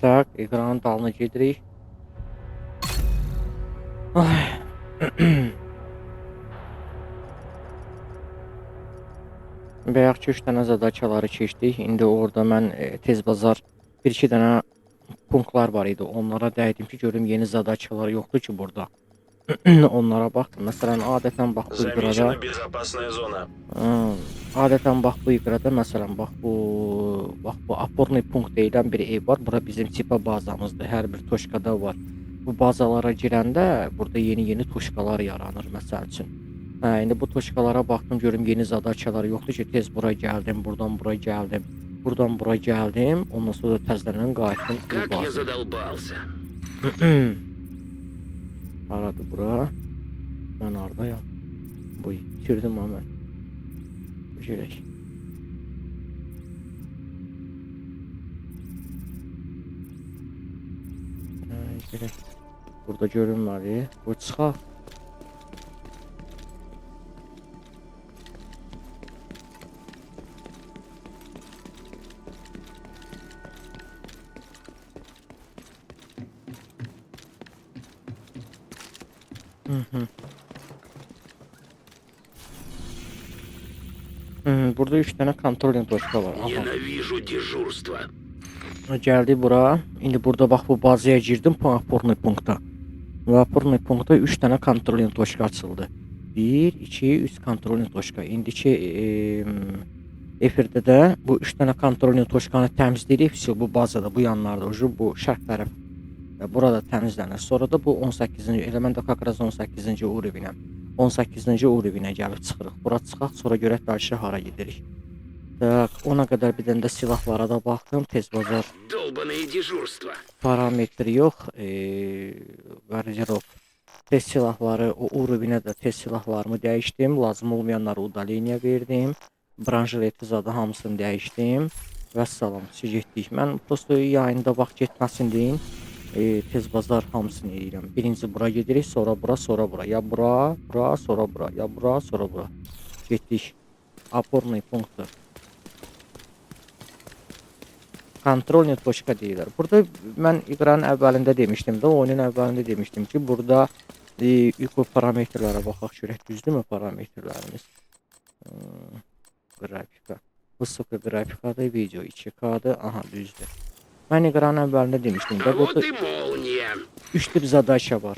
Tak, ekranın dalına gedirik. Ay. Bayaqki 3 dənə zadaçaları keçdik. İndi orada mən tez bazar 1-2 dənə punktlar var idi. Onlara dəydim ki, görüm yeni zadaçalar yoxdur ki burada. Onlara baxdım. Məsələn, adətən bax bu iqrada Замечена безопасная зона. Hımm. Adətən bax bu iqrada məsələn bax bu oporный punkt deyilən bir ev var. Bura bizim tipa bazamızdır. Hər bir toşkada var. Bu bazalara girəndə burada yeni-yeni toşkalar yaranır məsəl üçün. Hə, indi bu toşkalara baxdım, görüm yeni zadaçalar yoxdur ki, tez bura gəldim, burdan bura gəldim, burdan bura gəldim. Ondan sonra təzədən qayıtdım bu Как я bazaya. задолбался. Haradır bura? Mən hardayam? Bu itirdim ha mən. Girək. Hə, girək. Burada görünmədi. Bu çıxaq. Hı hı. Burada 3 dənə kontrol toşka var. Aha. Ненавижу дежурство. Gəldik bura. İndi burada bax bu bazaya girdim, oporный punkta. Və oporный punkta 3 dənə kontrol toşka açıldı. 1, 2, 3 kontrol toşka. İndiki efirdə də bu 3 dənə kontrol toşkanı təmizləyirik. Vəsə bu bazada, bu yanlarda, bu şərq tərəf və burada təmizlənir. Sonra da bu 18-ci, elə mən də kakraz 18-ci uruvinə, 18-ci uruvinə gəlib çıxırıq. Bura çıxaq, sonra görək dəlşə hara gedirik. Tak, ona qədər bir dənə də silahlara da baxdım. Tez bazar Долбаное дежурство. parametri yox, qarjirov. Tez silahları, o uruvinə də tez silahlarımı dəyişdim. Lazım olmayanları udaleniya verdim. Branjileti zadı hamısını dəyişdim. Vəssalam, getdik. Mən prosto yayında vaxt getməsin deyin. Tez bazar hamısını eləyirəm. Birinci bura gedirik, sonra bura, sonra bura. Ya bura, bura, sonra bura. Ya bura, sonra bura. Getdik. Oporный punktdur. Kontrolni toşka deyirlər. Burada mən iqranın əvvəlində demişdim də, oyunun əvvəlində demişdim ki, burada yuxu parametrlərə baxaq görək, düzdürmü parametrlərimiz? Qrafika. Vысокая qrafikadır, video 2K-dır. Aha, düzdür. Mən iqranın əvvəlində demişdim də, Вот burada и молния. 3 tip zadaça var.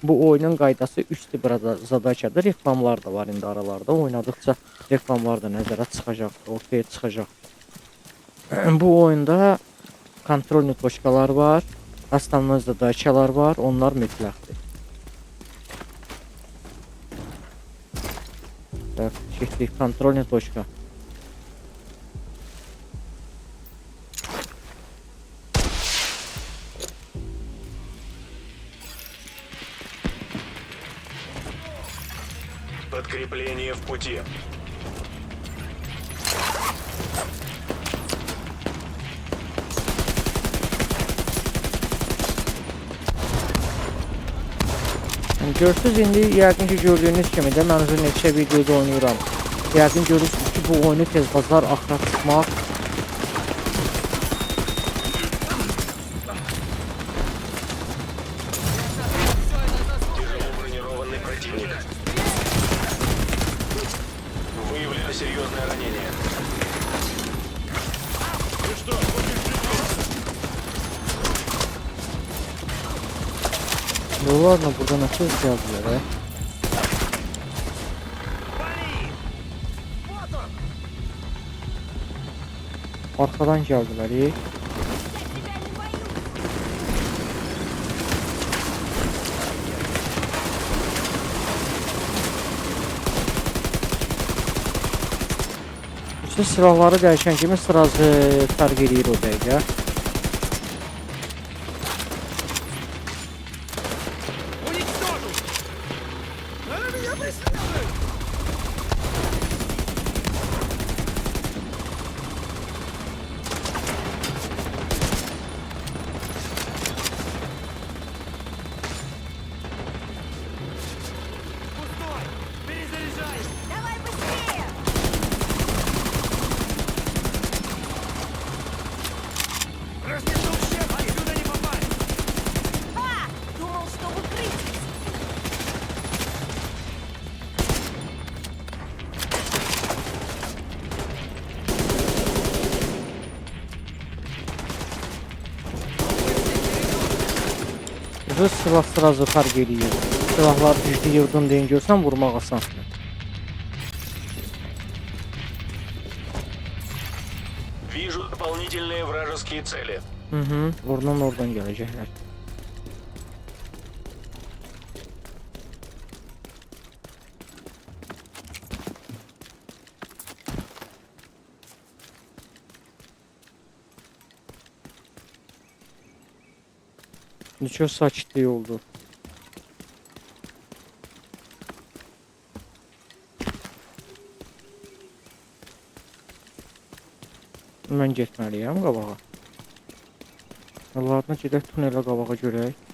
Bu oyunun qaydası 3 tip zadaçadır. Reklamlar da var indi aralarda. Oynadıqca reklamlar da nəzərə çıxacaq, ortaya çıxacaq. Bu oyunda kontrol toşkalar var, основной zadaçalar var, onlar mütləqdir. Так, getdik kontrol toşka. Подкрепление в пути. Görürsünüz, indi yəqin ki gördüyünüz kimi də mən neçə videoda oynayıram. Yəqin görürsünüz ki, bu oyunu tez bazar axıra çıxmaq Тяжело бронированный противник. Выявлено серьезное ранение. yollarla burada nasıl yazdılar ha? Arkadan geldiler. İşte silahları dəyişən kimi sırası fərq eləyir o dəqiqə. Давай быстрее! Sadəcə silah sırası fərq eləyir. Silahlar düzdür, yığdın deyin görsən vurmaq asandır. Вижу дополнительные вражеские цели. Oradan gələcəklər. Çox sakitlik oldu. Mən getməliyəm qabağa. Allah'ına gedək tunelə qabağa görək.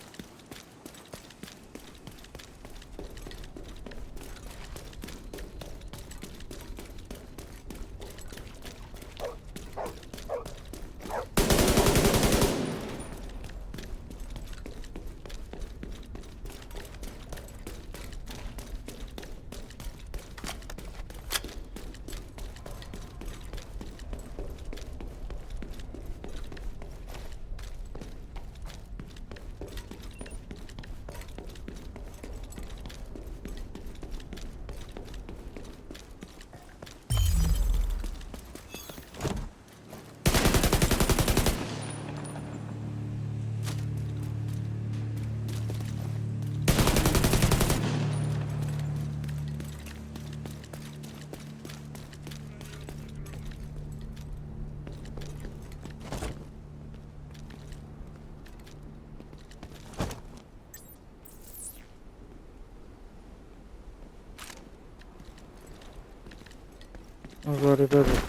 Qaribədir.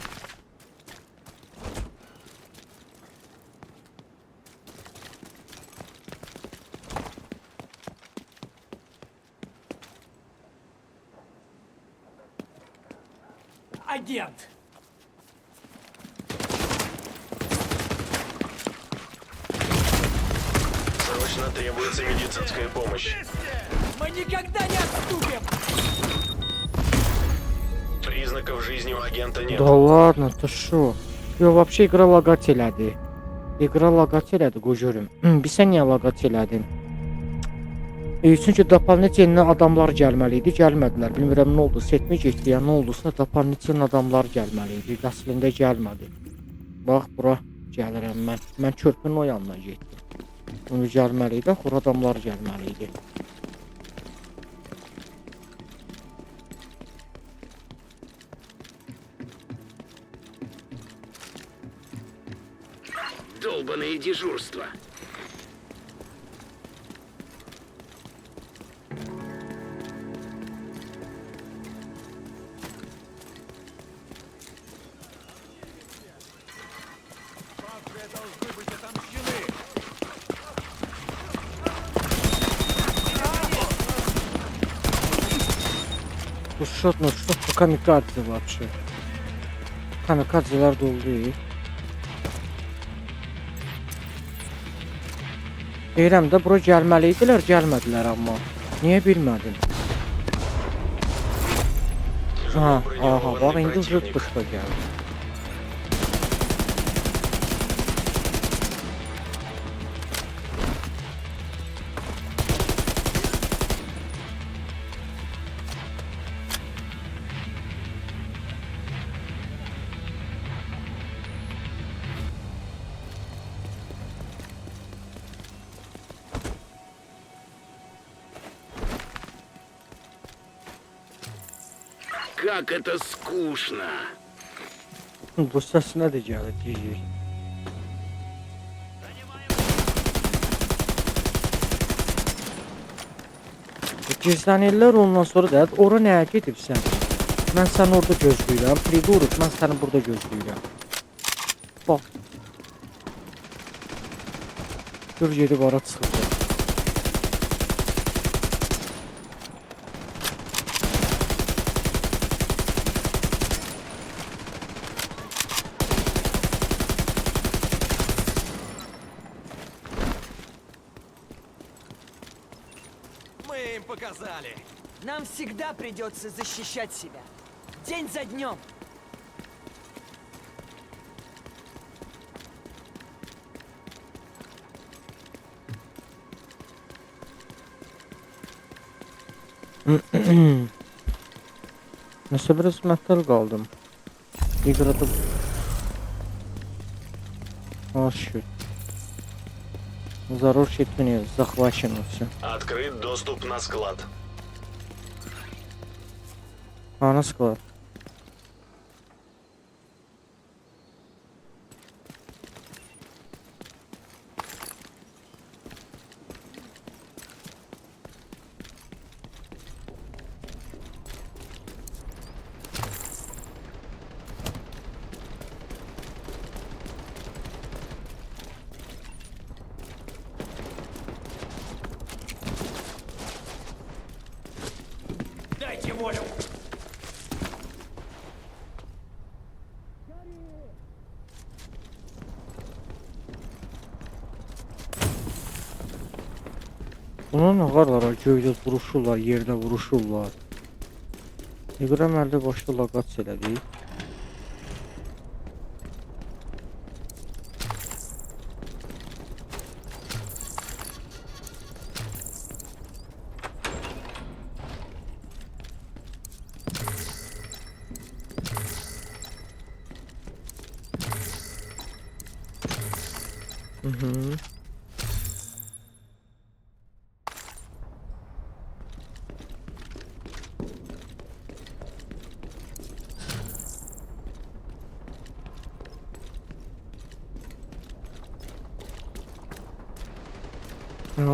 Агент! Срочно требуется медицинская помощь. Мы никогда не отступим! Признаков жизни у агента нет. Da ладно, ты şo? Yo, вообще игra laqat elədi. İqra laqat elədi, qocurum. Bir sən niyə laqat elədin? Çünki doполнительно adamlar gəlməli idi, gəlmədilər. Bilmirəm nə oldu, setmə getdi ya, nə oldusa doполнительно adamlar gəlməli idi. Əslində gəlmədi. Bax, bura gəlirəm mən. Mən körpünün o yanına getdim. Onu gəlməli idi, axı adamlar gəlməli idi. Долбаное дежурство. Ну что камикадзе вообще. Kamikadzelər doldu. Deyirəm də bura gəlməli idilər, gəlmədilər amma. Niyə bilmədim? Aha, bax indi zırt pışqa gəldi. Как это скучно. Bu səs nədir gəlir deyir. Gizlənirlər ondan sonra da ora nəyə gedibsən? Mən səni orada gözləyirəm. Prigorov, mən səni burada gözləyirəm. Bax. Gör gedib ora çıxır. Мы им показали. Нам всегда придется защищать себя. День за днем. Nəsə biraz mətəl qaldım. İqrada... Şükür. Zarur şetmini, захвачено все. Открыт доступ на склад. Ana sklad. Дайте волю! Buna nə qarlara göydə vuruşurlar, yerdə vuruşurlar. İqram əldə başda laqat elədik.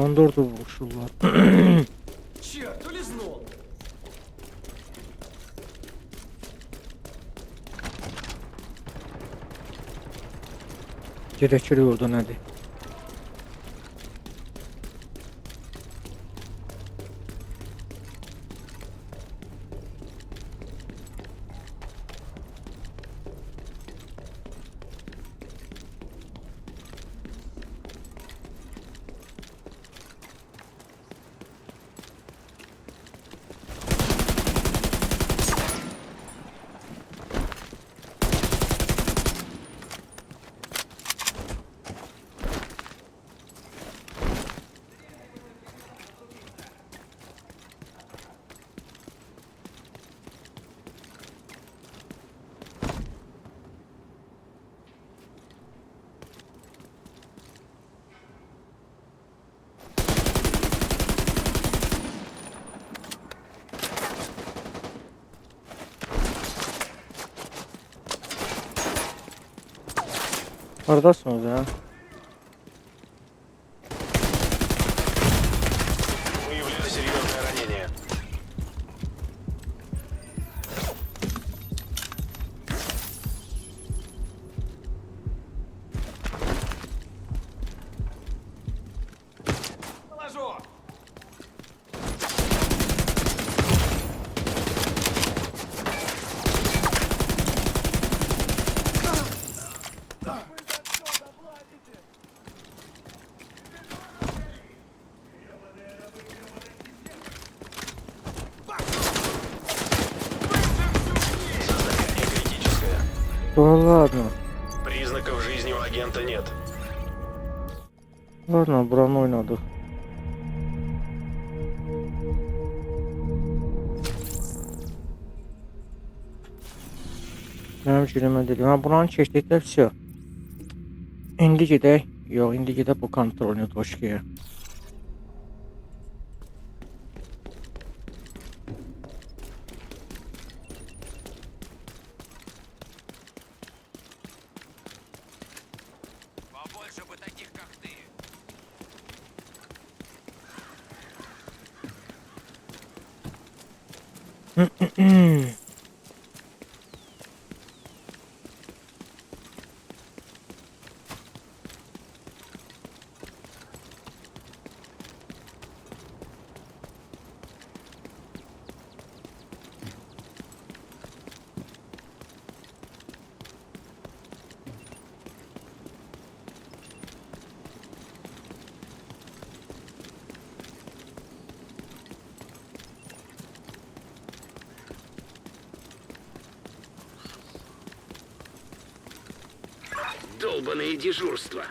Onda orada vuruşurlar. Черт, улизнул! Gedək orada nədir? Haradasınız ya? Выявлено серьезное ранение. Положу! Состояние критическое. Да ладно. Признаков жизни у агента нет. Ладно, buranı oynadık. Mənim gülümə dedim. Ha, buranı keçdikdə все. İndi gedək. Yox, indi gedək bu kontrolünü toşkaya. Побольше бы таких, как ты! Долбаное дежурство.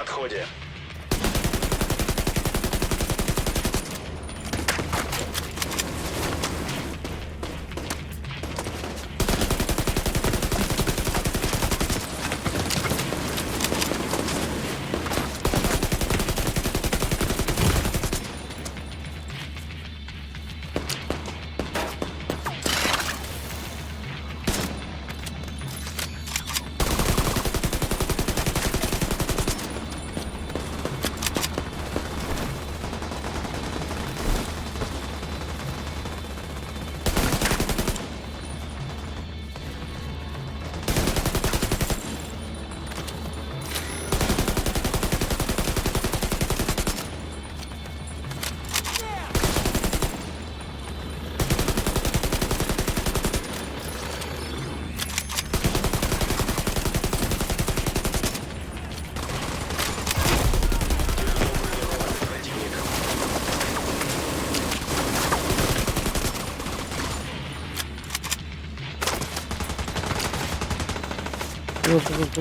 подходе.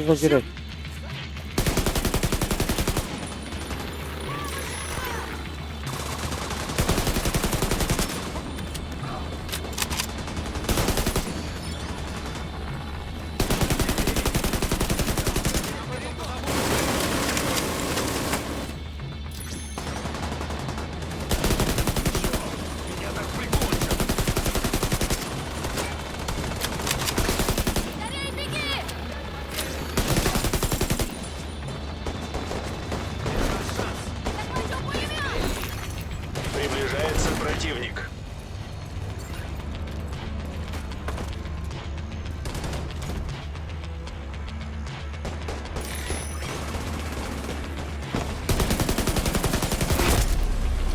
Забирать. Приближается противник.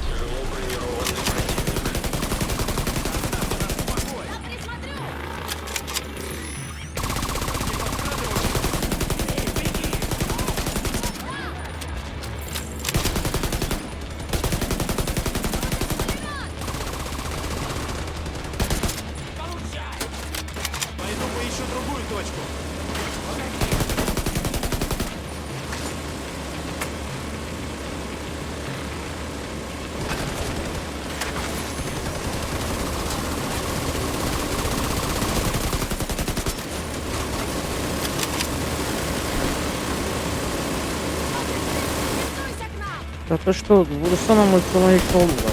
Тяжело бронированный противник. Пойду поищу другую точку. Да ты что, vursa mı hiç olmuyor.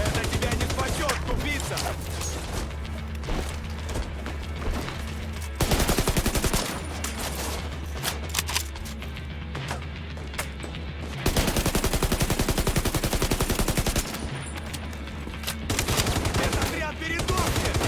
Это тебя не спасет, тупица! Это отряд передохнет!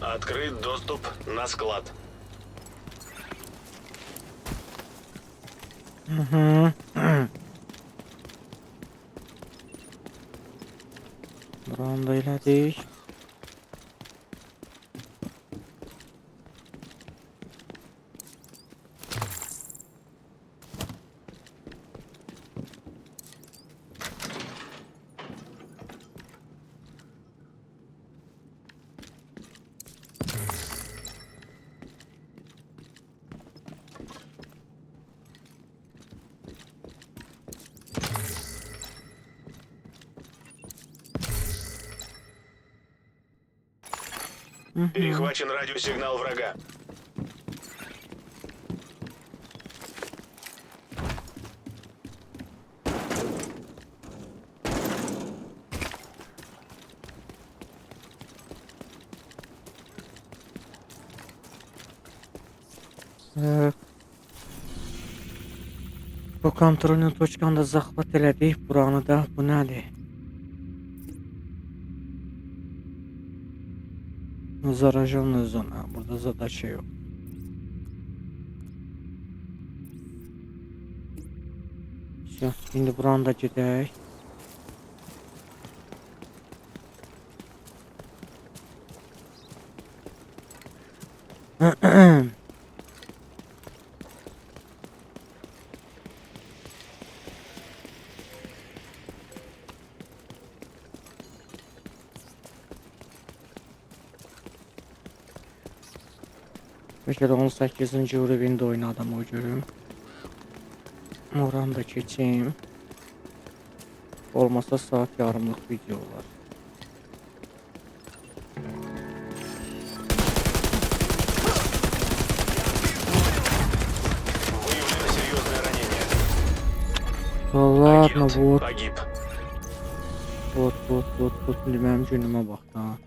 Открыт доступ на склад. Buranı da elədik. Перехвачен радиосигнал врага. Bu kontrolün toçkanı da zaxvat elədik. Buranı da bu nədir? Zarajanlı zona. Burada zada şey yok. Şimdi buranı da gedək. Bəlkə də 18-ci rüvində oynadım o görüm. Oranı da keçeyim. Olmasa saat yarımlıq video olar. Выявлено серьезное ранение. Ладно, Агент вот. погиб. Вот. İndi mənim günümə bax da.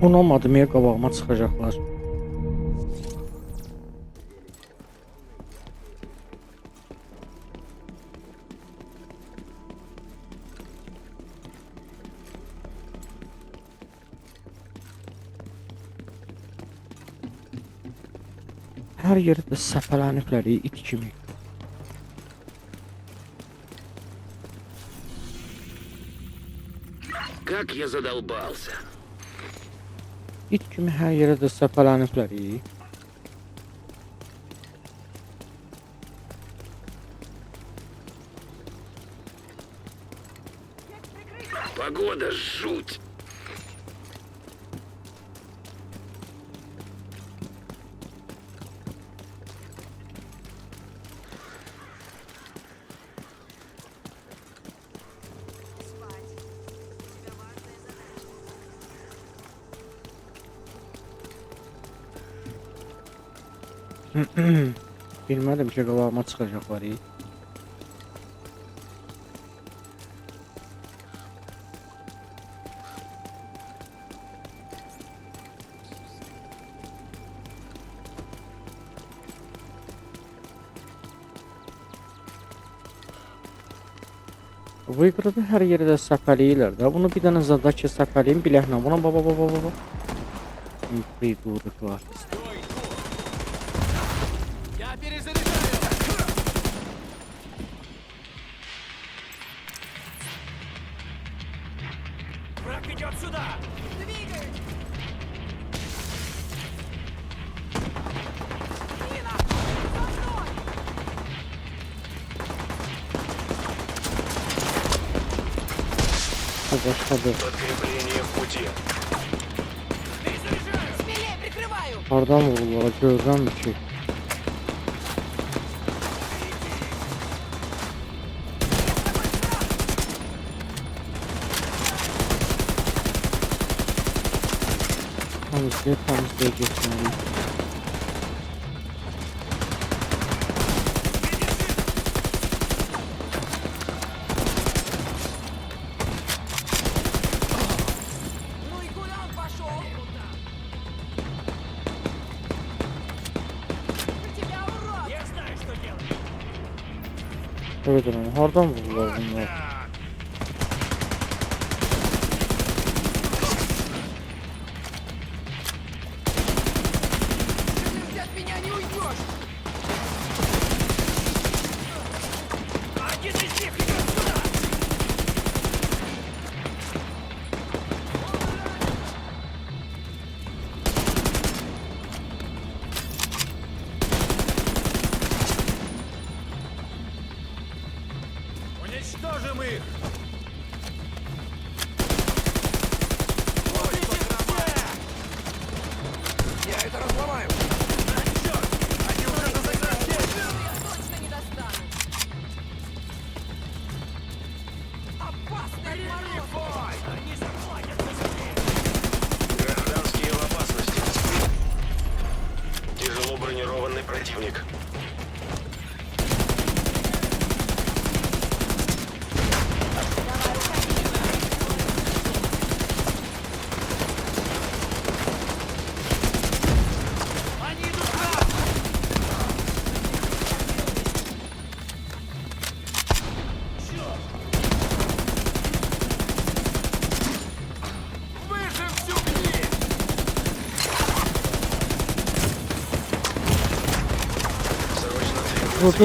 Unamadım ya, qabağıma çıxacaqlar. Hər yerdə səpələniblər it kimi. Как я задолбался. İt kimi hər yerə də səpələniblər. Погода жуть. Bilmədim ki, qabağıma çıxacaqlar. Bu iqrada hər yerdə səpələyirlər də. Bunu bir dənə zadakı səpələyim biləklə. Buna baba. Придуркlar. Я перезаряжаю! Враг идет сюда! Двигай! Нина! За мной! Başladı. Подкрепление в пути. Перезаряжаю! Смелее, прикрываю! Hardan vururlar? Gözdən mi ki? Temizliğe geçmeliyiz. Ну и куда он пошел? У тебя урод! Я знаю, что делать! Evet hanım, hardan vururlar bunlar? Ты от меня не уйдешь! Один из них идет сюда! Уничтожим их! Я это разломаю! Черт! Они уже на загранице! Я точно не достану! Опасный мороз! Они заплатят за себя! Гражданские в опасности. Тяжело бронированный противник. Vur.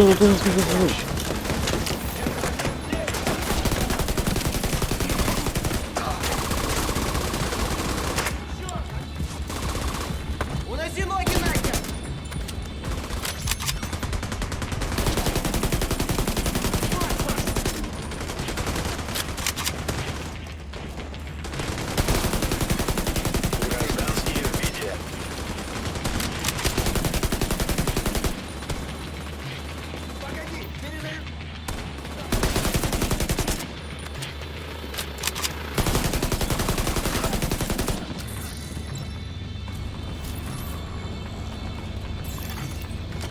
Уноси ноги нахер! Гражданские в беде. Погоди, передаю.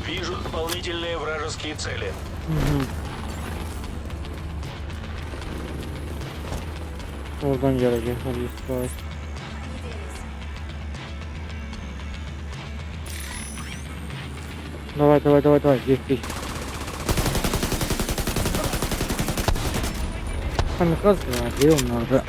Вижу дополнительные вражеские цели. Oradan gelecek. Hadi İsrail. Давай. Geçtik. Kamikaz var diyor onlarda.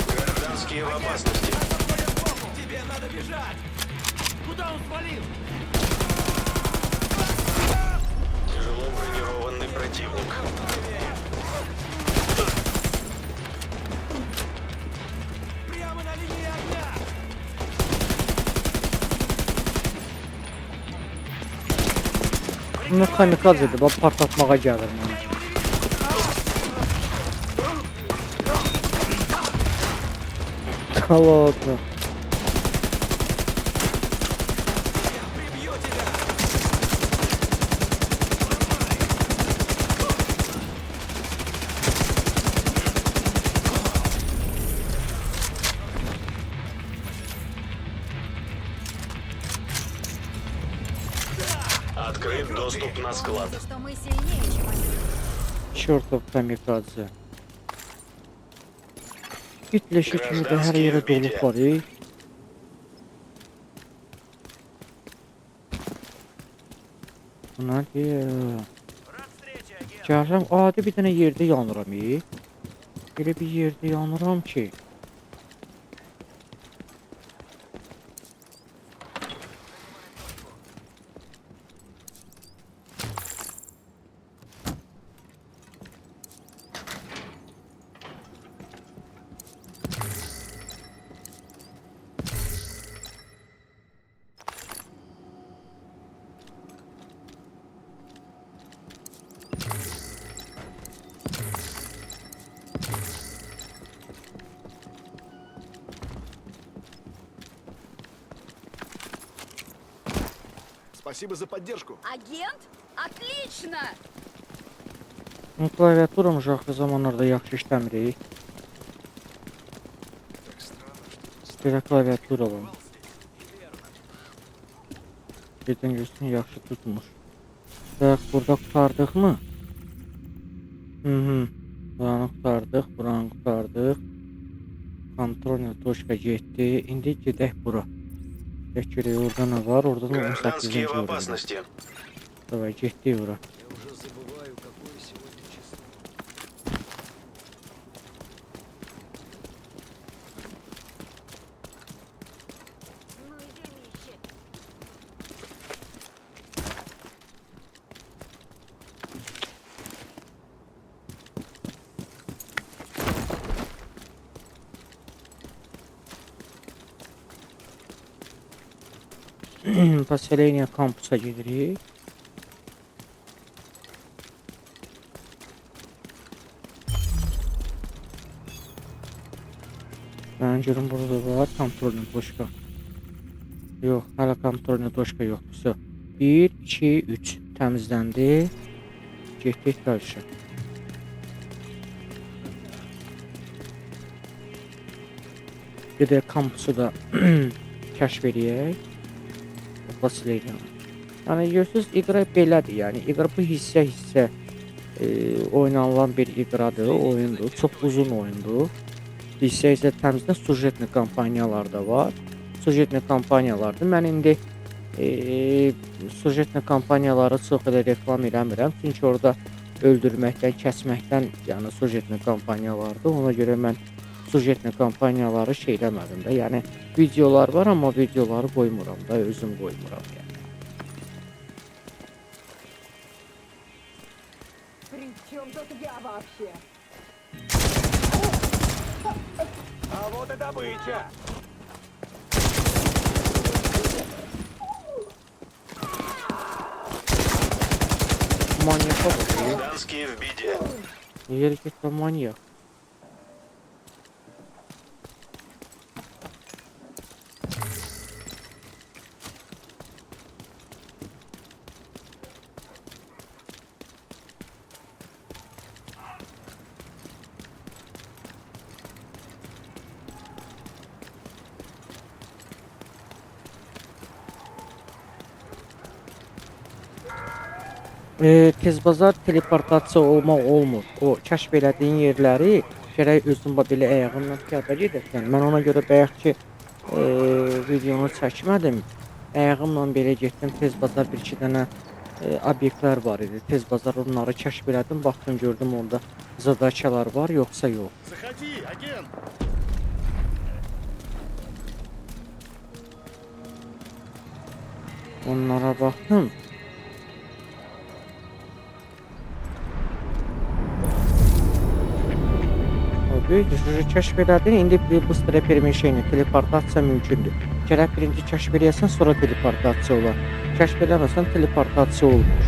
Гражданские в опасности. Тебе надо бежать! Куда он свалил? Тяжело бронированный противник. Прямо на линии огня! Bunu kamikazdır. Bak partlatmağa gelir mənə. Ладно. Прибью тебя! Открыт доступ на склад. Что мы сильнее, чем они. Çörtov kamikazı. Kitleşi kimi də hər yerə dolu var. Buna deyir. Рад встрече, агент! Gəlirəm, adi bir dənə yerdə yanıram. Elə bir yerdə yanıram ki. Спасибо за поддержку. Агент? Отлично! Klaviaturam axır zamanlarda yaxşı işləmir. Так странно, что Belə klaviatura var. Birdən görsün yaxşı tutmuş. Bax, burada qurtardıq mı? Buranı qurtardıq, buranı qurtardıq. Kontrolnya toşka getdi. İndi gedək bura. Görək orada nə var? Orada da 18-ci Гражданские в bölümdə. опасности. Davay, getdik bura. я уже забываю, какое сегодня число. Ну извините. Поселение kampusa gedirik. Ben görüm burada var kontrolün toşka. Yox, hələ kontrolün toşka yoxdur. 1, 2, 3 təmizləndi. Getdik qarşı. Gedək kampusu da kəşf edək. Poseleniya. Yəni görürsüz, iqra belədir. Yəni iqra bu hissə oynanılan bir iqradır, oyundur. Çox uzun oyundur. Hissə isə təmizdə sujetli kampaniyalar da var. Sujetli kampaniyalardır. Mən indi sujetli kampaniyaları çox elə reklam eləmirəm. Çünki orada öldürməkdən, kəsməkdən, yəni sujetli kampaniyalardır. Ona görə mən sujetli kampaniyaları şey eləmədim də. Yəni videolar var, amma videoları qoymuram da, özüm qoymuram yəni. При чем тут я вообще? А вот и добыча. Manyaka bak. Гражданские в беде. Yeri getmə manyak. Tezbazar teleportasiya olmaq olmur. O kəşf elədiyin yerləri gərək özün belə ayağınla piyada gedəsən. Mən ona görə bayaqki videonu çəkmədim. Ayağımla belə getdim, tezbazar bir-iki dənə obyektlər var idi. Tezbazar onları kəşf elədim, baxdım gördüm onda zadakalar var, yoxsa yox. Заходи, агент. Onlara baxdım. Böyük kəşf elədin, indi booster permission, teleportasiya mümkündür. Gərək birinci kəşf eləyəsən, sonra teleportasiya olar. Kəşf eləməsən, teleportasiya olmur.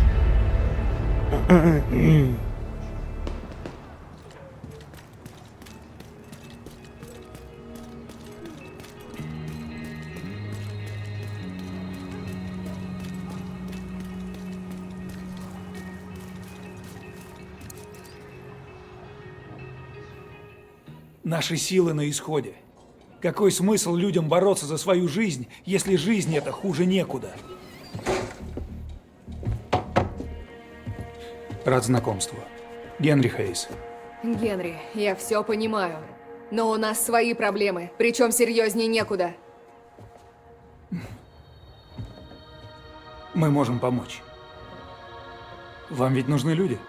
Наши силы на исходе. Какой смысл людям бороться за свою жизнь, если жизнь это хуже некуда? Рад знакомству. Генри Хейс. Генри, я все понимаю. Но у нас свои проблемы, причем серьезнее некуда. Мы можем помочь. Вам ведь нужны люди?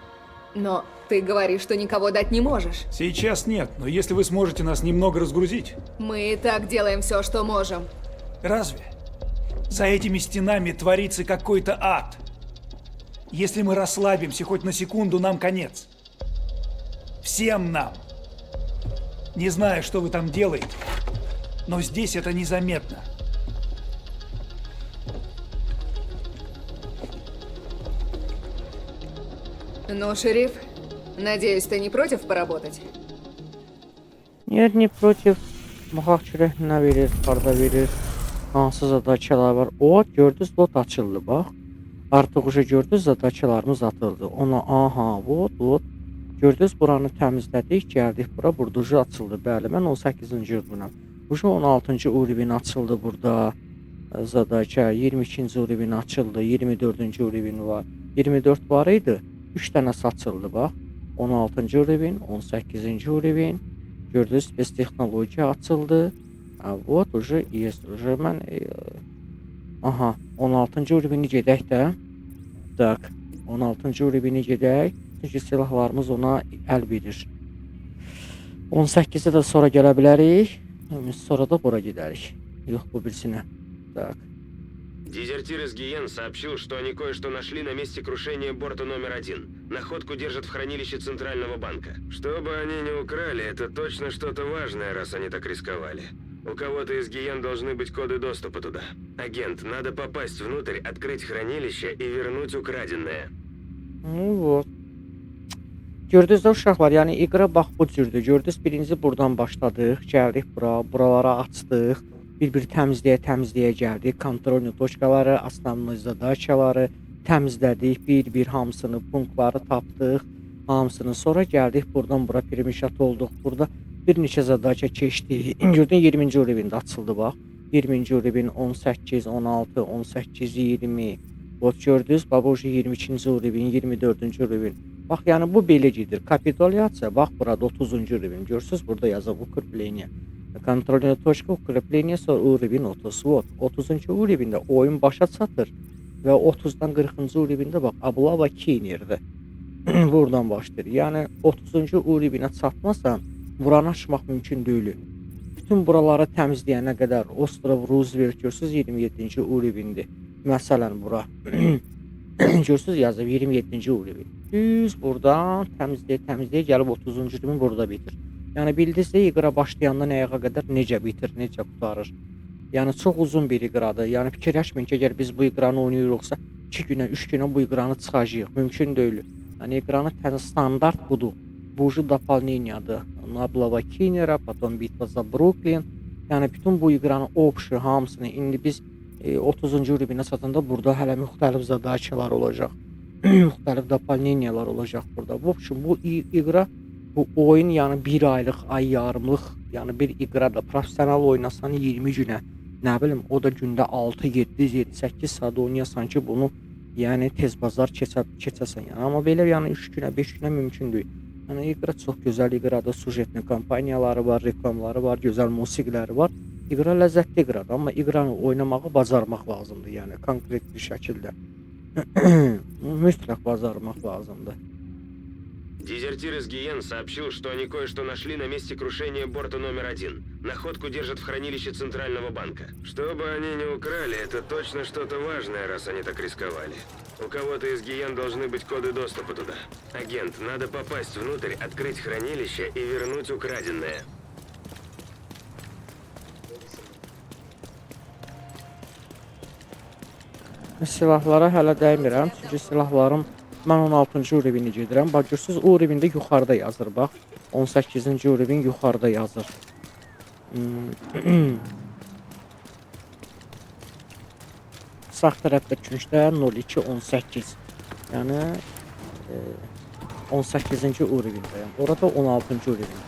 Но ты говоришь, что никого дать не можешь. Сейчас нет, но если вы сможете нас немного разгрузить... Мы и так делаем все, что можем. Разве? За этими стенами творится какой-то ад. Если мы расслабимся хоть на секунду, нам конец. Всем нам. Не знаю, что вы там делаете, но здесь это незаметно. Ну, шериф, надеюсь, ты не против pоработать? Niyə ne protiv? Baxaq görək nə verir, harda verir, hansı zadakalar var. O, gördünüz, lot açıldı, bax. Artıq уже gördünüz, zadakalarımız atıldı. Ona, aha, vot. Gördünüz, buranı təmizlədik, gəldik bura, burada уже açıldı. Bəli, mən 18-ci urbinəm. Уже 16-cı urbin açıldı burada. Zadaka, 22-ci urbin açıldı, 24-cü urbin var. 24 var idi, 3 dənə açıldı, bax. 16-cı urbin, 18-ci urbin. Gördünüz, space texnologiya açıldı. Вот, уже есть, уже mən... Aha, 16-cı urbini gedək də. Tak, 16-cı urbini gedək. Çünki silahlarımız ona əl verir. 18-də də sonra gələ bilərik. Sonra da bura gedərik. Yox, bu birisinə. Так. Дезертир из Гиен сообщил, что они кое-что нашли на месте крушения борта номер 1. Находку держат в хранилище Центрального банка. Что бы они ни украли, это точно что-то важное, раз они так рисковали. У кого-то из Гиен должны быть коды доступа туда. Агент, надо попасть внутрь, открыть хранилище и вернуть украденное. Ну вот. Gördünüz də uşaqlar, yəni iqra bax bu cürdür. Gördünüz, birinci buradan başladıq, gəldik bura, buralara açdıq. Bir-bir təmizləyə gəldik. Kontrolni toçkaları, основной zadakaları təmizlədik. Bir-bir hamısını, punktları tapdıq. Hamısını sonra gəldik buradan bura permişat olduq. Burada bir neçə zadaka keçdik. Gördün 20-ci urbində açıldı bax. 20-ci urbin 18, 16, 18, 20. Bot gördünüz, bax bu 22-ci urbin, 24-cü urbin. Bax, yəni bu belə gedir. Kapitulyasiya, bax burada 30-cu urbin. Görürsüz, burada yazıb ukrepleniya. Kontrolная точка укрепления uровень 30. Вот 30-cı urovində oyun başa çatır və 30-dan 40-cı urovində bax Ablava Kinerdir. Buradan başlayır. Yəni 30-cu urovina çatmasan buranı açmaq mümkün deyil. Bütün buraları təmizləyənə qədər Ostrov Roosevelt görürsüz 27-ci urovindir. Məsələn bura. Görürsüz yazıb 27-ci urovin. Düz buradan təmizləyə gəlib 30-cu urovin burada bitir. Yəni bildinizsə iqra başlayanda nəyə qədər necə bitir, necə qurtarır. Yəni çox uzun bir iqradır. Yəni fikirləşməyin ki, əgər biz bu iqranı oynayırıqsa 2 günə, 3 günə bu iqranı çıxacağıq. Mümkün deyil. Yəni iqranı standart budur. Buju дополнениyadır. Nablava Kinera, потом Bitva za Brooklyn. Yəni bütün bu iqranı option hamısını indi biz 30-cu urovina çatanda burada hələ müxtəlif zadачalar olacaq. Müxtəlif дополнениyalar olacaq burada. Bu iqra bu oyun yəni 1 aylıq, ay yarımlıq, yəni bir iqrada professional oynasan 20 günə, nə bilim, o da gündə 6, 7, 7, 8 saat oynayasan ki, bunu yəni tez bazar keçəsən. Yəni amma belə yəni 3 günə, 5 günə mümkün deyil. Yəni iqra çox gözəl iqradır, sujetli kampaniyaları var, reklamları var, gözəl musiqiləri var. İqra ləzzətli iqradır, amma iqranı oynamağı bacarmaq lazımdır, yəni konkret bir şəkildə. Mütləq bacarmaq lazımdır. Дезертир из Гиен сообщил, что они кое-что нашли на месте крушения борта номер 1. Находку держат в хранилище Центрального банка. Что бы они ни украли, это точно что-то важное, раз они так рисковали. У кого-то из Гиен должны быть коды доступа туда. Агент, надо попасть внутрь, открыть хранилище и вернуть украденное. Silahlara hələ dəymirəm, çünki silahlarım mən 16-cı urovini gedirəm. Bax görürsüz, o urovində yuxarıda yazır bax. 18-ci urovin yuxarıda yazır. Sağ tərəfdə küncdə 0218. Yəni 18-ci urovindəyəm. Orada 16-cı urovin.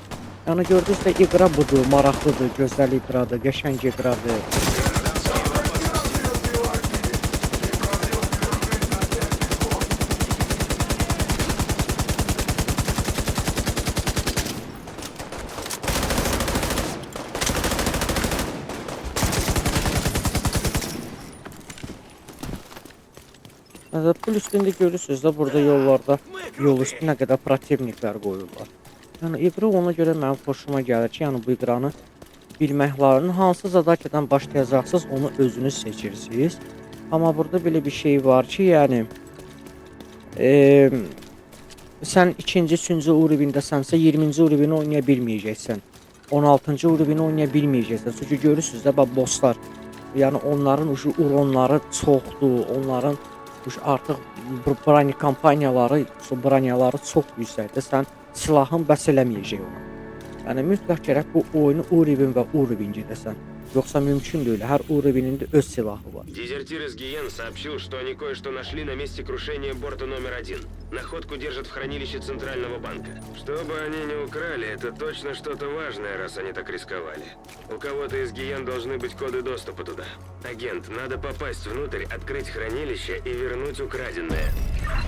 Yəni gördünüzsə iqra budur, maraqlıdır, gözəl iqradır, qəşəng iqradır. Pul üstündə görürsünüz də burada yollarda yol üstünə qədər protivniklər qoyurlar. Yəni iqra ona görə mənim xoşuma gəlir ki, yəni bu iqranı bilmək lazımdır. Hansı zadakədən başlayacaqsınız, onu özünüz seçirsiniz. Amma burada belə bir şey var ki, yəni sən 2-ci, 3-cü urovindəsənsə 20-ci urovini oynaya bilməyəcəksən. 16-cı urovini oynaya bilməyəcəksən. Çünki görürsünüz də bosslar, yəni onların uronları çoxdur, onların artıq brani kampaniyaları çox yüksəkdir. Sən silahın bəs eləməyəcək ona. Yəni mütləq gərək bu oyunu urovin və urovin gedəsən. Yoxsa mümkün deyil. Hər urovinin də öz silahı var. Дезертир из Гиен сообщил, что они кое-что нашли на месте крушения борта номер 1. Находку держат в хранилище Центрального банка. Что бы они ни украли, это точно что-то важное, раз они так рисковали. У кого-то из Гиен должны быть коды доступа туда. Агент, надо попасть внутрь, открыть хранилище и вернуть украденное.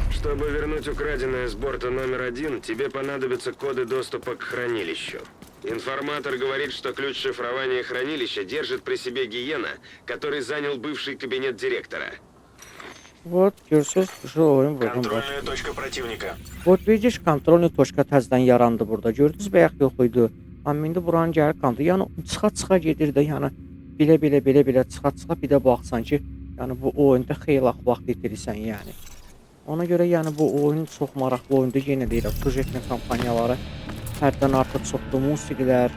Чтобы вернуть украденное с борта номер 1, тебе понадобятся коды доступа к хранилищу. Информатор говорит, что ключ шифрования хранилища держит при себе Гиена, который занял бывший кабинет директора. Вот, görürsüz, şu oyun buradan Контрольная başlayır. точка противника. Вот, видишь, kontrolni точka təzədən yarandı burada. Gördünüz bəyək yox idi. Amma indi buranın gəlib qaldı. Yəni çıxa gedir də, yəni belə çıxa bir də baxsan ki, yəni bu oyunda xeyli vaxt itirirsən yəni. Ona görə yəni bu oyun çox maraqlı oyundur. Yenə deyirəm, sujetli kampaniyaları hərdən artıq çoxdur, musiqilər,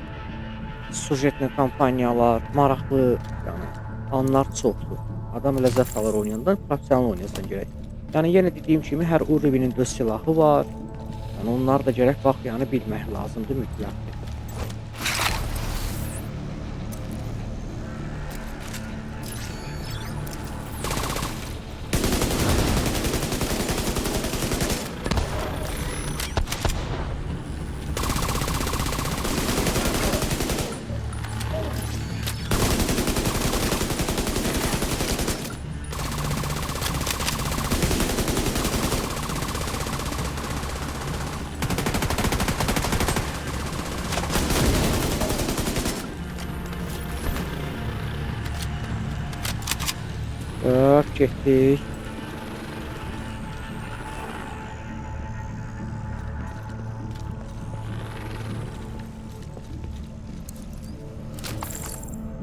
sujetli kampaniyalar, maraqlı, yəni anlar çoxdur. Adam ləzzət alır oynayanda, professional oynayasan gərək. Yəni yenə dediyim kimi hər urovinin öz silahı var. Yəni onlar da gərək bax, yəni bilmək lazımdır mütləq. getdik.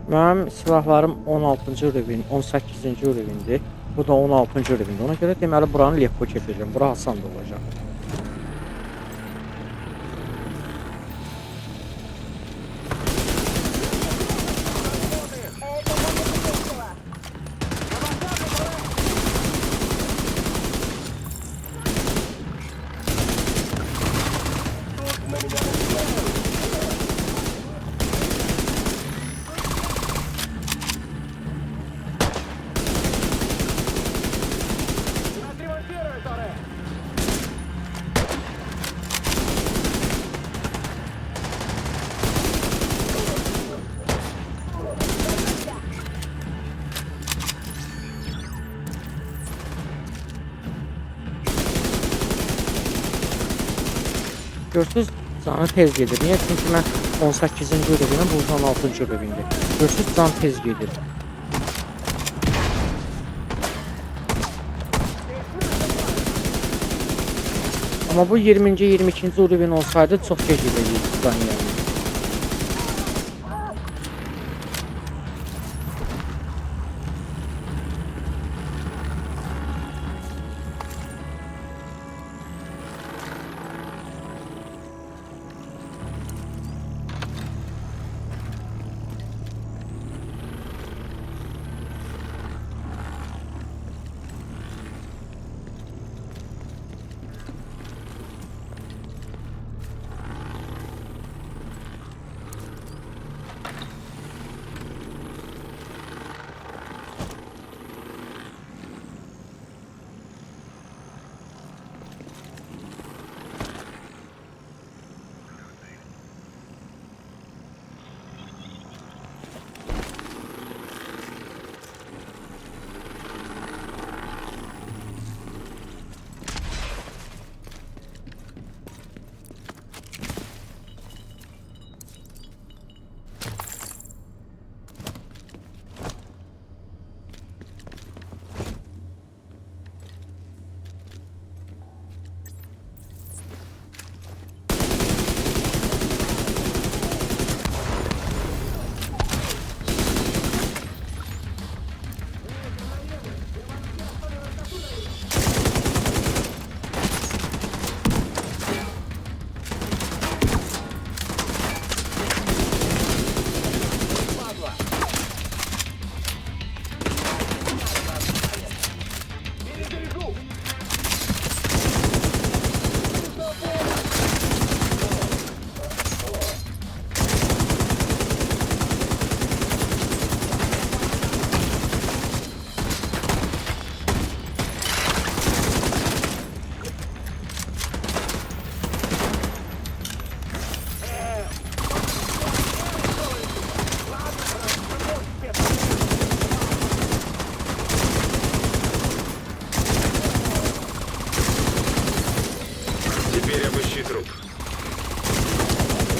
Mənim silahlarım 16-cı rüvin, 18-ci rüvindir. Bu da 16-cı rüvindir. Ona görə deməli buranı Lekko keçəcəm. Bura asan da olacaq. Görürsüz, canı tez gedir. Niyə? Çünki mən 18-ci rüvinəm, bu 16-cı rüvindir. Görürsüz, can tez gedir. Amma bu 20-ci, 22-ci rüvin olsaydı çox gec gedəcəkdi can yəni.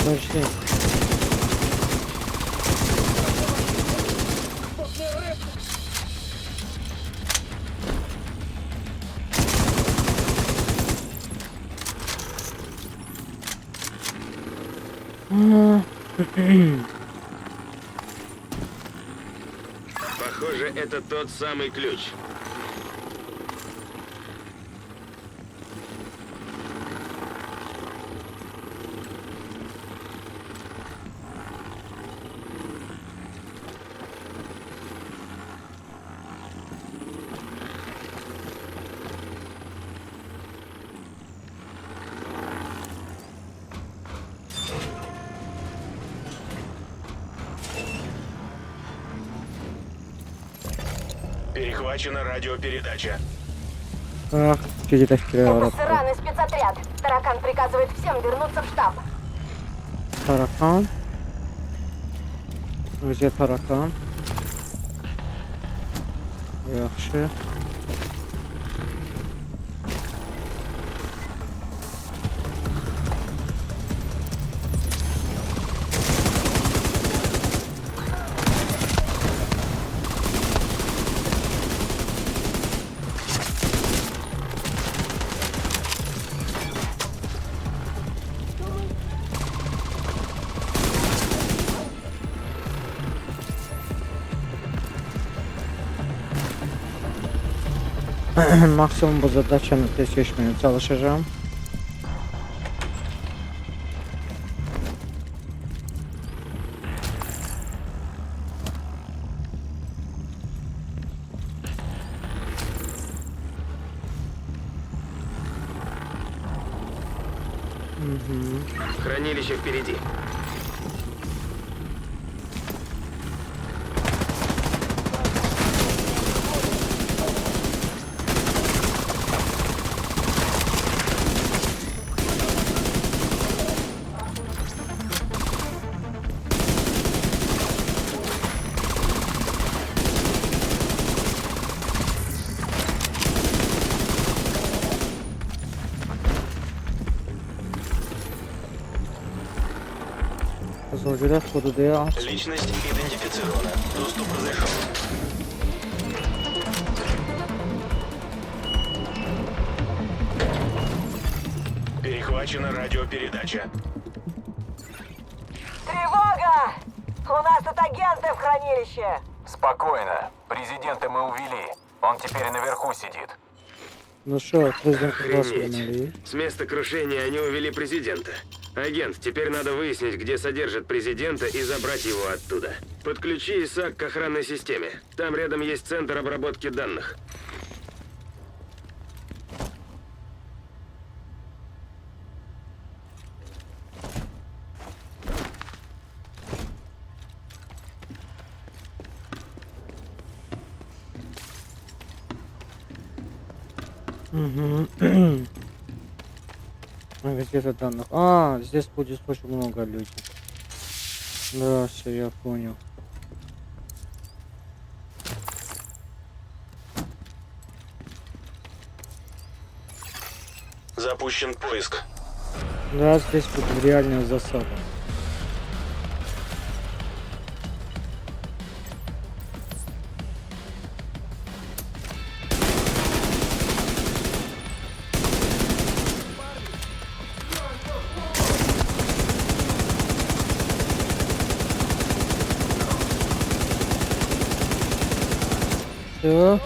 Подожди. Похоже, это тот самый ключ. Перехвачена радиопередача. Ах, где-то Это вперед. сраный спецотряд. Таракан приказывает всем вернуться в штаб. Таракан. Где таракан? Yaxşı. Maksimum bu zadачanı tez keçməyə çalışacağım. Хранилище впереди. Zolcular kodu diye aç. Личность идентифицирована. Доступ разрешен. Перехвачена радиопередача. Тревога! У нас тут агенты в хранилище. Спокойно. Президента мы увели. Он теперь наверху сидит. Ну что, президент Охренеть. С места крушения они увели президента. Агент, теперь надо выяснить, где содержат президента и забрать его оттуда. Подключи ИСАК к охранной системе. Там рядом есть центр обработки данных. Где-то данных. А, здесь будет очень много людей. Да, все, я понял. Запущен поиск. Да, здесь будет реальная засада. Все.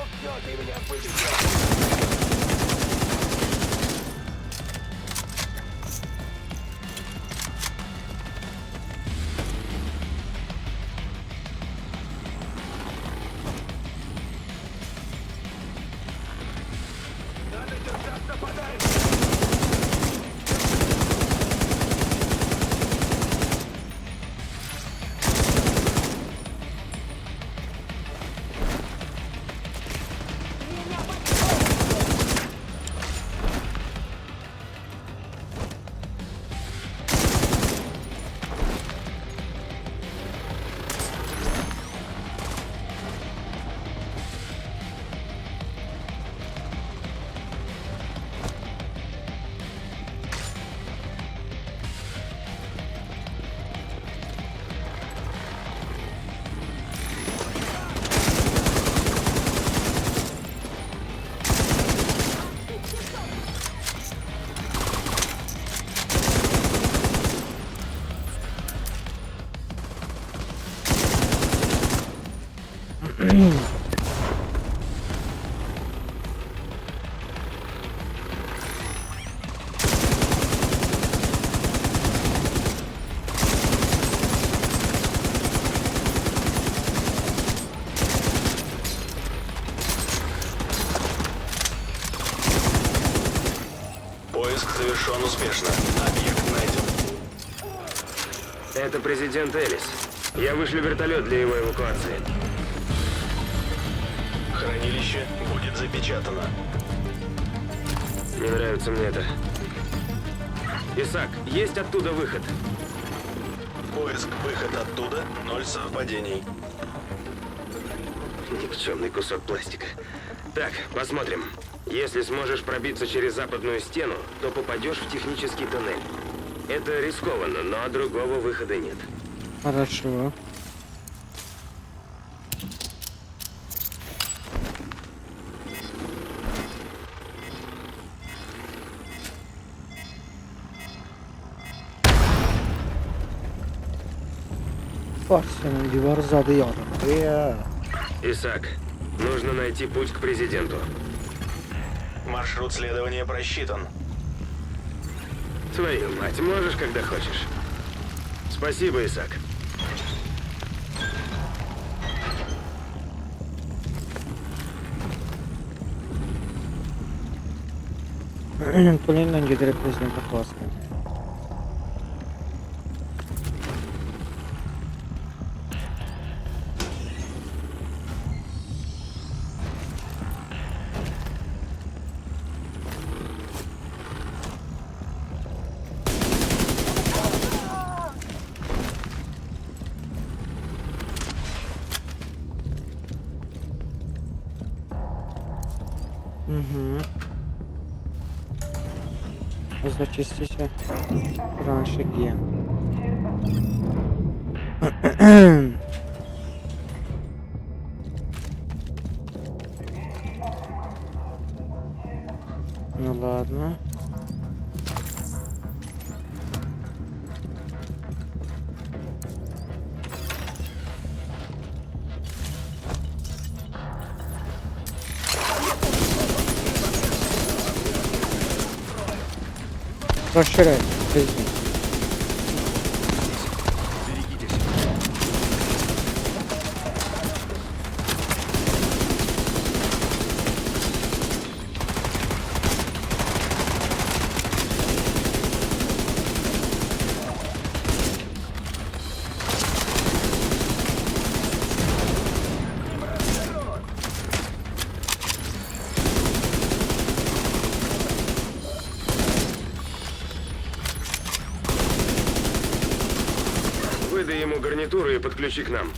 Поиск завершен успешно. Объект найден. Это президент Элис. Я вышлю вертолет для его эвакуации. Хранилище будет запечатано. Не нравится мне это. Исаак, есть оттуда выход? Поиск, выход оттуда. 0 совпадений. Никчемный кусок пластика. Так, посмотрим. Если сможешь пробиться через западную стену, то попадешь в технический туннель. Это рискованно, но другого выхода нет. Хорошо. Bak senin divar zadı yarım. Исаак, нужно найти путь к президенту. Маршрут следования просчитан. Твою мать, можешь, когда хочешь. Спасибо, Исаак. Tulenle gedirib prezidentə xilas edin. Зачистите раньше где. Ну ладно. Расширяй, президент. Выдай ему гарнитуру и подключи к нам.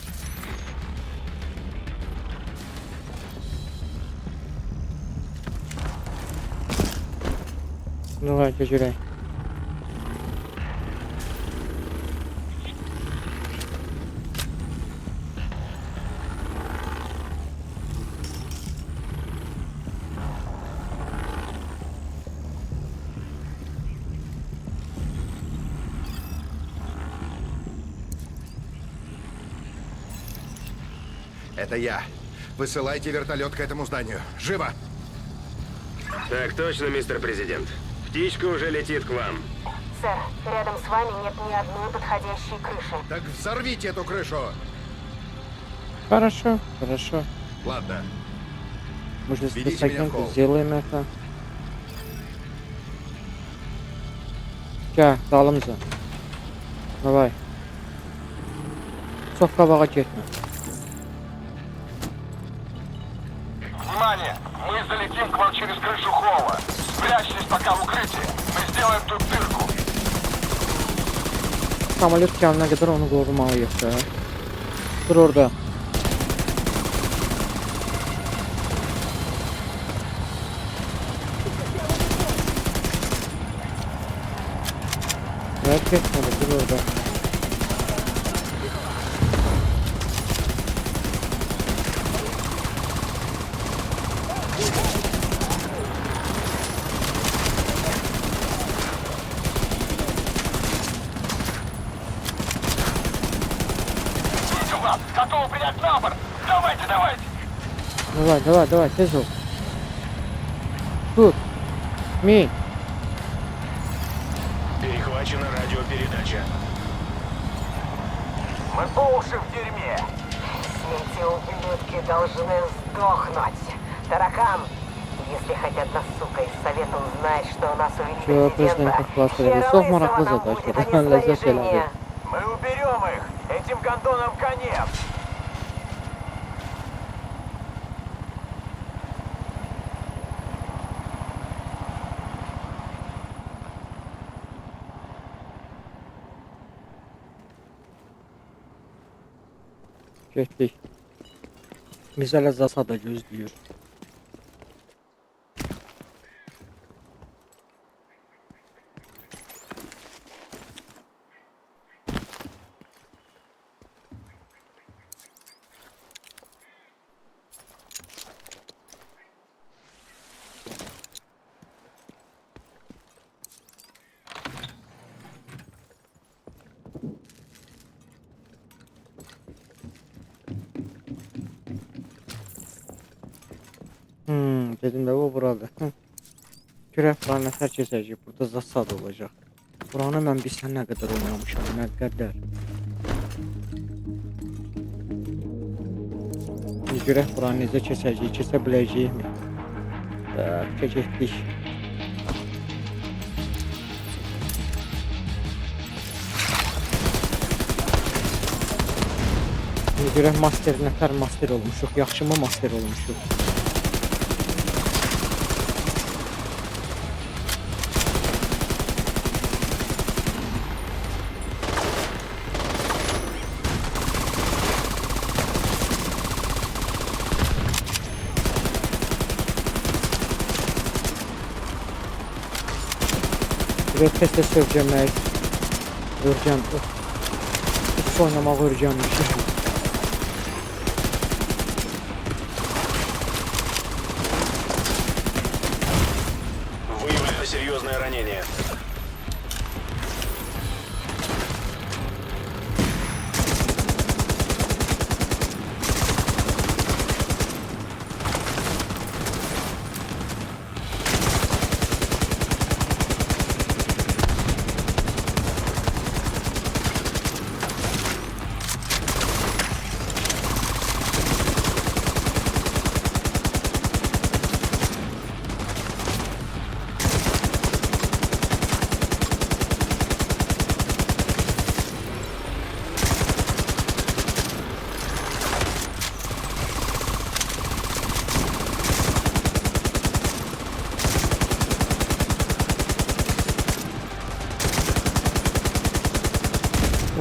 Давай, тяжелей. Это я. Высылайте вертолет к этому зданию. Живо! Так точно, мистер президент. Птичка уже летит к вам. Сэр, рядом с вами нет ни одной подходящей крыши. Так взорвите эту крышу! Хорошо, хорошо. Ладно. Мы же Ведите меня в холл. сделаем это. Gel, dalımıza. Давай. Çox qabağa getmə. Внимание! Мы залетим к вам через крышу холла. Спрячьтесь пока в укрытии. Мы сделаем тут дырку. Samolyot gələnə qədər onu qorumalıyıq da. Dur orada. Bırak geçmedi, dur orada. Вижу вас! Готовы принять на борт! Давайте, давайте! Давай, давай, давай, tez ol. Tut. Min. Перехвачена радиопередача. Мы по уши в дерьме. Эти ублюдки должны сдохнуть. Таракан, если хоть одна сука из совета узнает, что у нас увели Всё, президента, президент xilas edildi. Çox maraqlı нам задача. будет, а не Ləzzət elədi. снаряжение. Мы уберем их! Этим гондонам конец! Getdik. Biz hələ zasada gözləyir. Dedim də o burada. Görək bura nətər keçəcək. Burada zasad olacaq. Buranı mən bilsən nə qədər oynamışam, nə qədər. Görək bura necə keçəcək, keçə biləcəyikmi? Keçdik. Görək master nətər master olmuşuq, yaxşı mı master olmuşuq? Buraya test sövcəmək, örgən, hiç oynamaq örgənmişim. Выявлено серьезное ранение.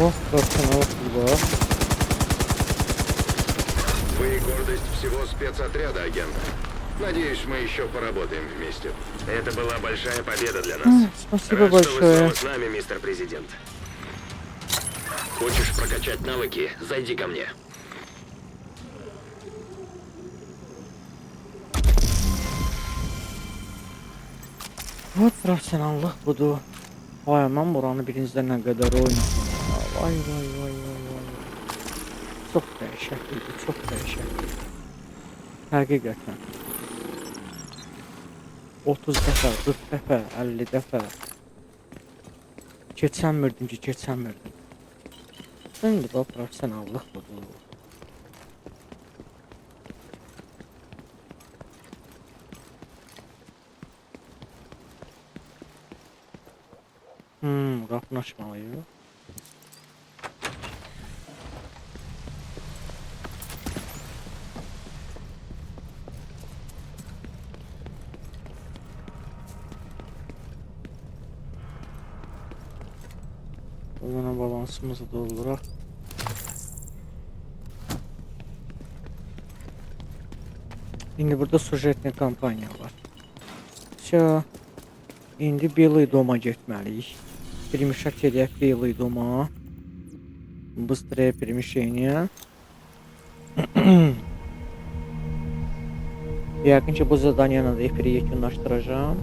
Oh, профессионал футбола. Вы гордость всего спецотряда, агент. Надеюсь, мы еще поработаем вместе. Это была большая победа для нас. Спасибо Рад, что вы большое. снова с нами, мистер президент. Хочешь прокачать навыки? Зайди ко мне. Вот profesionallıq budur. Vay, mən buranı birincidə nə qədər oynadım. Vay, vay, vay, vay, vay. Çox dəhşət idi, çox dəhşət. Həqiqətən. 30 dəfə, 40 dəfə, 50 dəfə. Keçənmirdim ki, keçənmirdim. İndi də profesionallıq budur. Qapını açmalıyıq. Buradan balansımızı dolduraq. İndi burada sujetli kampanya var. İndi Belay Doma getməliyik. Перемещать edək Belay Doma. Быстрее перемещение. Yəqin ki, bu zadaniyanı da efiri yekunlaşdıracağam.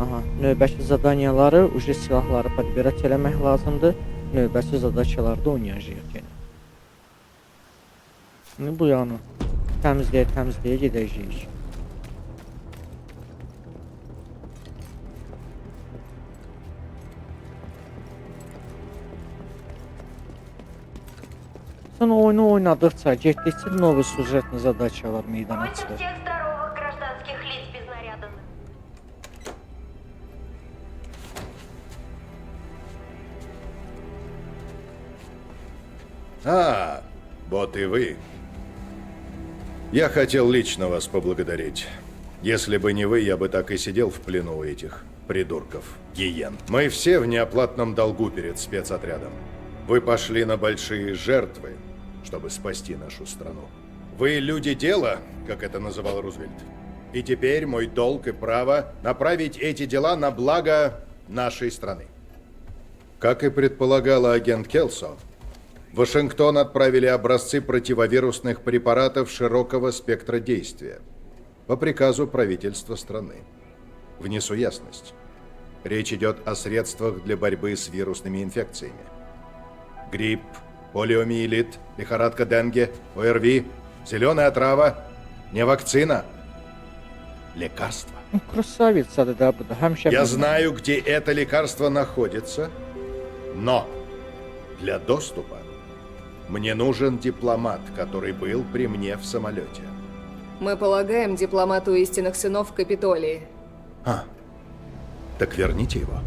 Aha, növbəki zadaniyaları, ucuz silahları podbirət eləmək lazımdır. Növbəki zadakılarda oynayacağıq yenə. Şimdi bu yanı təmizləyə gedəcəyik. Sən oyunu oynadıqca, getdikcə novi sujetli zadakılar meydana çıxır. Всех здоровых гражданских лиц без наряда. Вот и вы. Я хотел лично вас поблагодарить. Если бы не вы, я бы так и сидел в плену у этих придурков, гиен. Мы все в неоплатном долгу перед спецотрядом. Вы пошли на большие жертвы, чтобы спасти нашу страну. Вы люди дела, как это называл Рузвельт. И теперь мой долг и право направить эти дела на благо нашей страны. Как и предполагала агент Келсо, в Вашингтон отправили образцы противовирусных препаратов широкого спектра действия по приказу правительства страны. Внесу ясность. Речь идет о средствах для борьбы с вирусными инфекциями. Грипп, полиомиелит, лихорадка Денге, ОРВИ, зеленая трава, не вакцина. лекарство. Красавицаdır da bu da. Həmişə Я bilmirəm. знаю, где это лекарство находится, но для доступа мне нужен дипломат, который был при мне в самолете. Мы полагаем дипломату истинных сынов в Капитолии. Так верните его.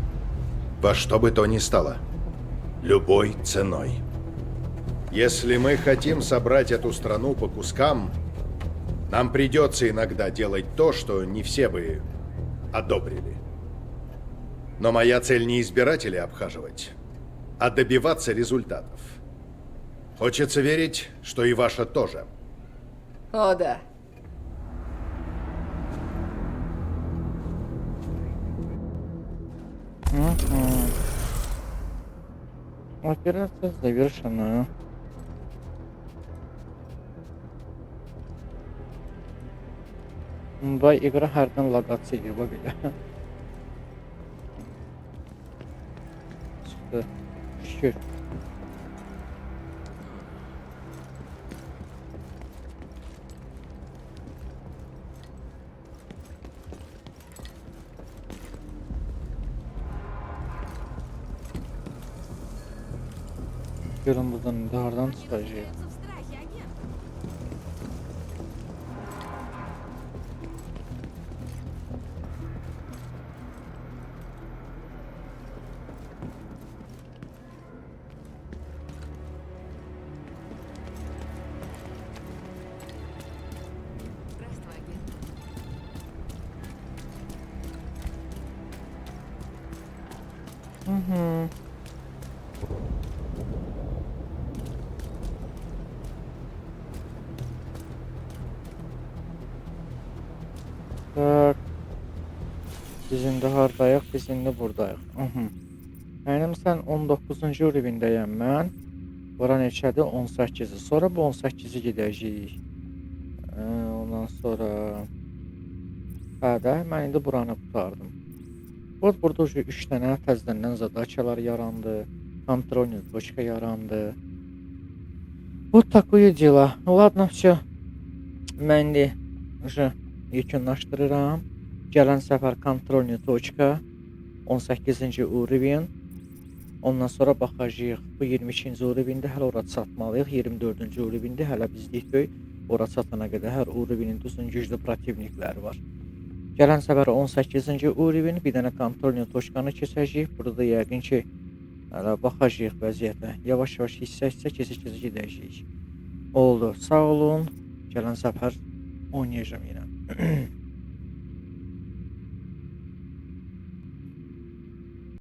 Во что бы то ни стало. Любой ценой. Если мы хотим собрать эту страну по кускам, нам придется иногда делать то, что не все бы одобрили. Но моя цель не избирателей обхаживать, а добиваться результатов. Хочется верить, что и ваша тоже. О, да. Операция завершена. Vay iqra hərdən laqat çəkir bax belə. Çıxdı. Şükür. Görün buradan indi hardan çıxacaq. Tak. Biz indi hardayıq? Biz indi buradayıq. Mənim sən 19-cu rivindəyəm mən. Bura neçədir? 18-i. Sonra bu 18-i gedəcəyik. Ondan sonra... Hə də, mən indi buranı qutardım. Burada 3 dənə təzədən zadaçalar yarandı. Kontrolni точка yarandı. Вот такое дело. Ладно, все. Mən indi yekunlaşdırıram. Gələn səfər kontrolni точка 18-ci urivin. Ondan sonra baxacağıq. Bu 22-ci urivində hələ ora çatmalıyıq. 24-cü urivində hələ bizdikdir. Ora çatana qədər hər urivinin düzün güclü protivnikləri var. Gələn səfər 18-ci urivin bir dənə kontrolni точkanı keçəcəyik. Burada yəqin ki hələ baxacağıq vəziyyətə. Yavaş-yavaş hissə-hissə keçə-keçə gedəcəyik. Oldu. Sağ olun. Gələn səfər oynayacağım yenə.